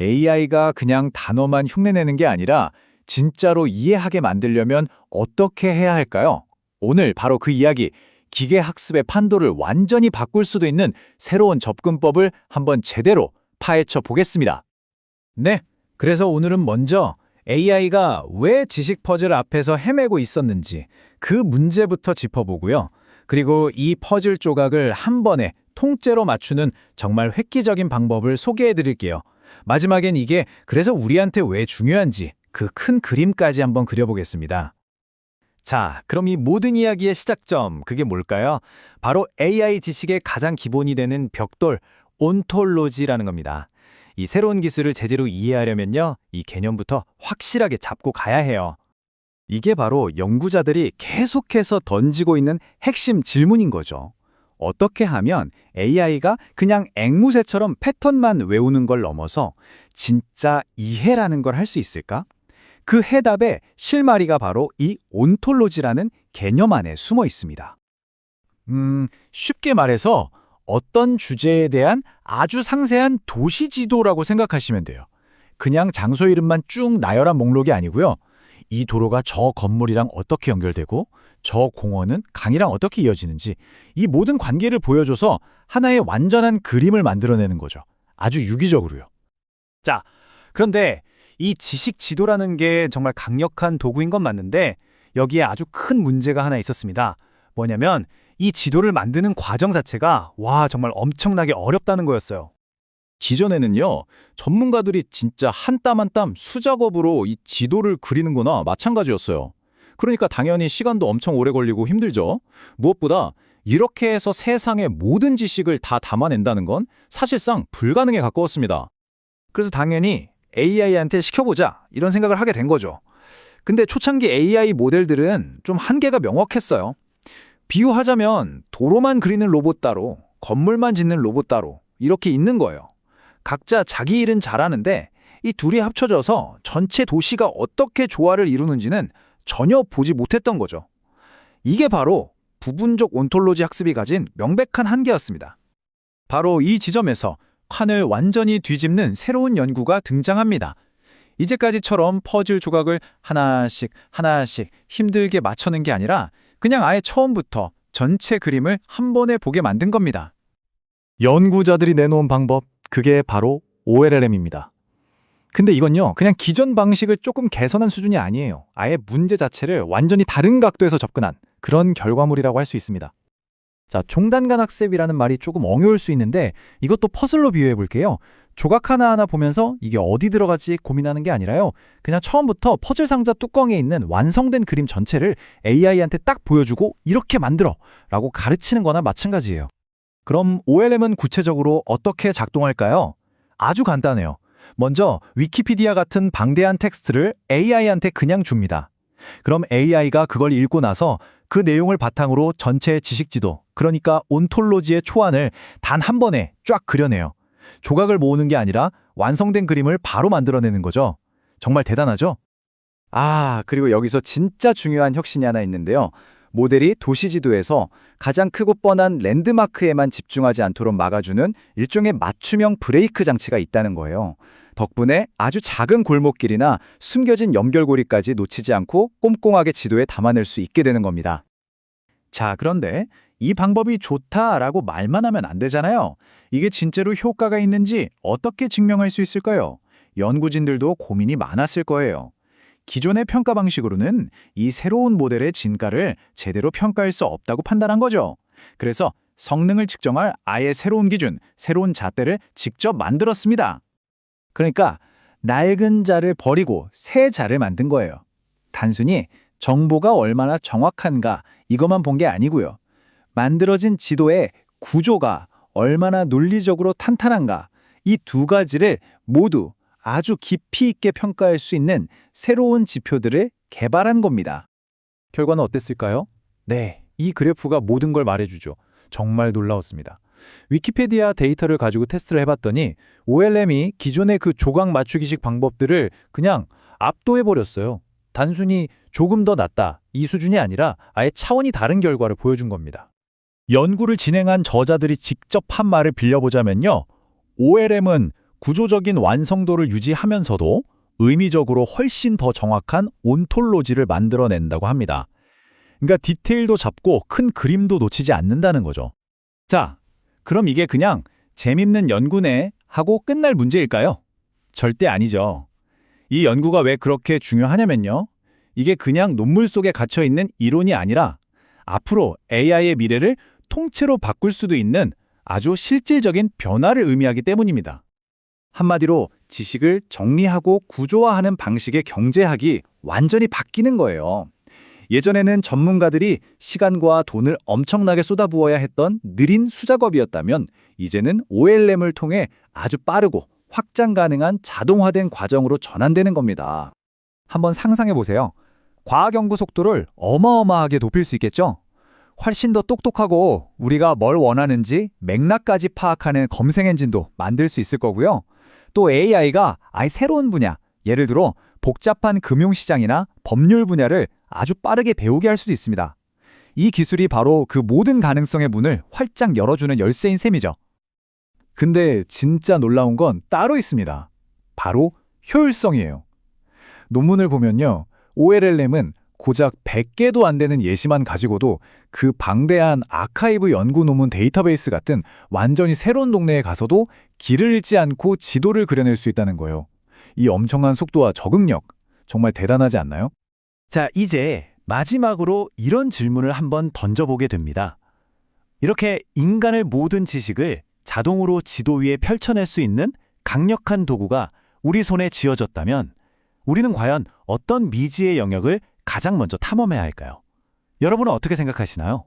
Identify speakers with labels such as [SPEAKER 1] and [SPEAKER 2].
[SPEAKER 1] AI가 그냥 단어만 흉내내는 게 아니라 진짜로 이해하게 만들려면 어떻게 해야 할까요? 오늘 바로 그 이야기, 기계 학습의 판도를 완전히 바꿀 수도 있는 새로운 접근법을 한번 제대로 파헤쳐 보겠습니다.
[SPEAKER 2] 네, 그래서 오늘은 먼저 AI가 왜 지식 퍼즐 앞에서 헤매고 있었는지 그 문제부터 짚어보고요. 그리고 이 퍼즐 조각을 한 번에 통째로 맞추는 정말 획기적인 방법을 소개해 드릴게요. 마지막엔 이게 그래서 우리한테 왜 중요한지 그 큰 그림까지 한번 그려보겠습니다. 자, 그럼 이 모든 이야기의 시작점, 그게 뭘까요? 바로 AI 지식의 가장 기본이 되는 벽돌, 온톨로지라는 겁니다. 이 새로운 기술을 제대로 이해하려면요, 이 개념부터 확실하게 잡고 가야 해요. 이게 바로 연구자들이 계속해서 던지고 있는 핵심 질문인 거죠. 어떻게 하면 AI가 그냥 앵무새처럼 패턴만 외우는 걸 넘어서 진짜 이해라는 걸 할 수 있을까? 그 해답의 실마리가 바로 이 온톨로지라는 개념 안에 숨어 있습니다. 쉽게 말해서 어떤 주제에 대한 아주 상세한 도시 지도라고 생각하시면 돼요. 그냥 장소 이름만 쭉 나열한 목록이 아니고요. 이 도로가 저 건물이랑 어떻게 연결되고 저 공원은 강이랑 어떻게 이어지는지 이 모든 관계를 보여줘서 하나의 완전한 그림을 만들어내는 거죠. 아주 유기적으로요. 자, 그런데 이 지식 지도라는 게 정말 강력한 도구인 건 맞는데 여기에 아주 큰 문제가 하나 있었습니다. 뭐냐면 이 지도를 만드는 과정 자체가 정말 엄청나게 어렵다는 거였어요.
[SPEAKER 3] 기존에는요, 전문가들이 진짜 한 땀 한 땀 수작업으로 이 지도를 그리는 거나 마찬가지였어요. 그러니까 당연히 시간도 엄청 오래 걸리고 힘들죠. 무엇보다 이렇게 해서 세상의 모든 지식을 다 담아낸다는 건 사실상 불가능에 가까웠습니다.
[SPEAKER 2] 그래서 당연히 AI한테 시켜보자 이런 생각을 하게 된 거죠. 근데 초창기 AI 모델들은 좀 한계가 명확했어요. 비유하자면 도로만 그리는 로봇 따로, 건물만 짓는 로봇 따로 이렇게 있는 거예요. 각자 자기 일은 잘하는데 이 둘이 합쳐져서 전체 도시가 어떻게 조화를 이루는지는 전혀 보지 못했던 거죠. 이게 바로 부분적 온톨로지 학습이 가진 명백한 한계였습니다. 바로 이 지점에서 칸을 완전히 뒤집는 새로운 연구가 등장합니다. 이제까지처럼 퍼즐 조각을 하나씩 하나씩 힘들게 맞춰낸 게 아니라 그냥 아예 처음부터 전체 그림을 한 번에 보게 만든 겁니다. 연구자들이 내놓은 방법, 그게 바로 OLLM입니다. 근데 이건요, 그냥 기존 방식을 조금 개선한 수준이 아니에요. 아예 문제 자체를 완전히 다른 각도에서 접근한 그런 결과물이라고 할 수 있습니다. 자, 종단간 학습이라는 말이 조금 어려울 수 있는데 이것도 퍼즐로 비유해 볼게요. 조각 하나하나 보면서 이게 어디 들어가지 고민하는 게 아니라요. 그냥 처음부터 퍼즐 상자 뚜껑에 있는 완성된 그림 전체를 AI한테 딱 보여주고 이렇게 만들어 라고 가르치는 거나 마찬가지예요. 그럼 OLM은 구체적으로 어떻게 작동할까요? 아주 간단해요. 먼저 위키피디아 같은 방대한 텍스트를 AI한테 그냥 줍니다. 그럼 AI가 그걸 읽고 나서 그 내용을 바탕으로 전체 지식지도, 그러니까 온톨로지의 초안을 단 한 번에 쫙 그려내요. 조각을 모으는 게 아니라 완성된 그림을 바로 만들어내는 거죠. 정말 대단하죠? 그리고 여기서 진짜 중요한 혁신이 하나 있는데요. 모델이 도시지도에서 가장 크고 뻔한 랜드마크에만 집중하지 않도록 막아주는 일종의 맞춤형 브레이크 장치가 있다는 거예요. 덕분에 아주 작은 골목길이나 숨겨진 연결고리까지 놓치지 않고 꼼꼼하게 지도에 담아낼 수 있게 되는 겁니다. 자, 그런데 이 방법이 좋다라고 말만 하면 안 되잖아요. 이게 진짜로 효과가 있는지 어떻게 증명할 수 있을까요? 연구진들도 고민이 많았을 거예요. 기존의 평가 방식으로는 이 새로운 모델의 진가를 제대로 평가할 수 없다고 판단한 거죠. 그래서 성능을 측정할 아예 새로운 기준, 새로운 잣대를 직접 만들었습니다. 그러니까 낡은 자를 버리고 새 자를 만든 거예요. 단순히 정보가 얼마나 정확한가 이것만 본 게 아니고요. 만들어진 지도의 구조가 얼마나 논리적으로 탄탄한가 이 두 가지를 모두 아주 깊이 있게 평가할 수 있는 새로운 지표들을 개발한 겁니다. 결과는 어땠을까요? 네, 이 그래프가 모든 걸 말해주죠. 정말 놀라웠습니다. 위키피디아 데이터를 가지고 테스트를 해봤더니 OLM이 기존의 그 조각 맞추기식 방법들을 그냥 압도해버렸어요. 단순히 조금 더 낫다 이 수준이 아니라 아예 차원이 다른 결과를 보여준 겁니다. 연구를 진행한 저자들이 직접 한 말을 빌려보자면요. OLM은 구조적인 완성도를 유지하면서도 의미적으로 훨씬 더 정확한 온톨로지를 만들어낸다고 합니다. 그러니까 디테일도 잡고 큰 그림도 놓치지 않는다는 거죠. 자, 그럼 이게 그냥 재밌는 연구네 하고 끝날 문제일까요? 절대 아니죠. 이 연구가 왜 그렇게 중요하냐면요. 이게 그냥 논문 속에 갇혀 있는 이론이 아니라 앞으로 AI의 미래를 통째로 바꿀 수도 있는 아주 실질적인 변화를 의미하기 때문입니다. 한마디로 지식을 정리하고 구조화하는 방식의 경제학이 완전히 바뀌는 거예요. 예전에는 전문가들이 시간과 돈을 엄청나게 쏟아부어야 했던 느린 수작업이었다면 이제는 OLM을 통해 아주 빠르고 확장 가능한 자동화된 과정으로 전환되는 겁니다. 한번 상상해 보세요. 과학 연구 속도를 어마어마하게 높일 수 있겠죠? 훨씬 더 똑똑하고 우리가 뭘 원하는지 맥락까지 파악하는 검색 엔진도 만들 수 있을 거고요. 또 AI가 아예 새로운 분야, 예를 들어 복잡한 금융시장이나 법률 분야를 아주 빠르게 배우게 할 수도 있습니다. 이 기술이 바로 그 모든 가능성의 문을 활짝 열어주는 열쇠인 셈이죠. 근데 진짜 놀라운 건 따로 있습니다. 바로 효율성이에요. 논문을 보면요. OLM은 고작 100개도 안 되는 예시만 가지고도 그 방대한 아카이브 연구 논문 데이터베이스 같은 완전히 새로운 동네에 가서도 길을 잃지 않고 지도를 그려낼 수 있다는 거예요. 이 엄청난 속도와 적응력, 정말 대단하지 않나요?
[SPEAKER 1] 자, 이제 마지막으로 이런 질문을 한번 던져보게 됩니다. 이렇게 인간의 모든 지식을 자동으로 지도 위에 펼쳐낼 수 있는 강력한 도구가 우리 손에 쥐어졌다면 우리는 과연 어떤 미지의 영역을 가장 먼저 탐험해야 할까요? 여러분은 어떻게 생각하시나요?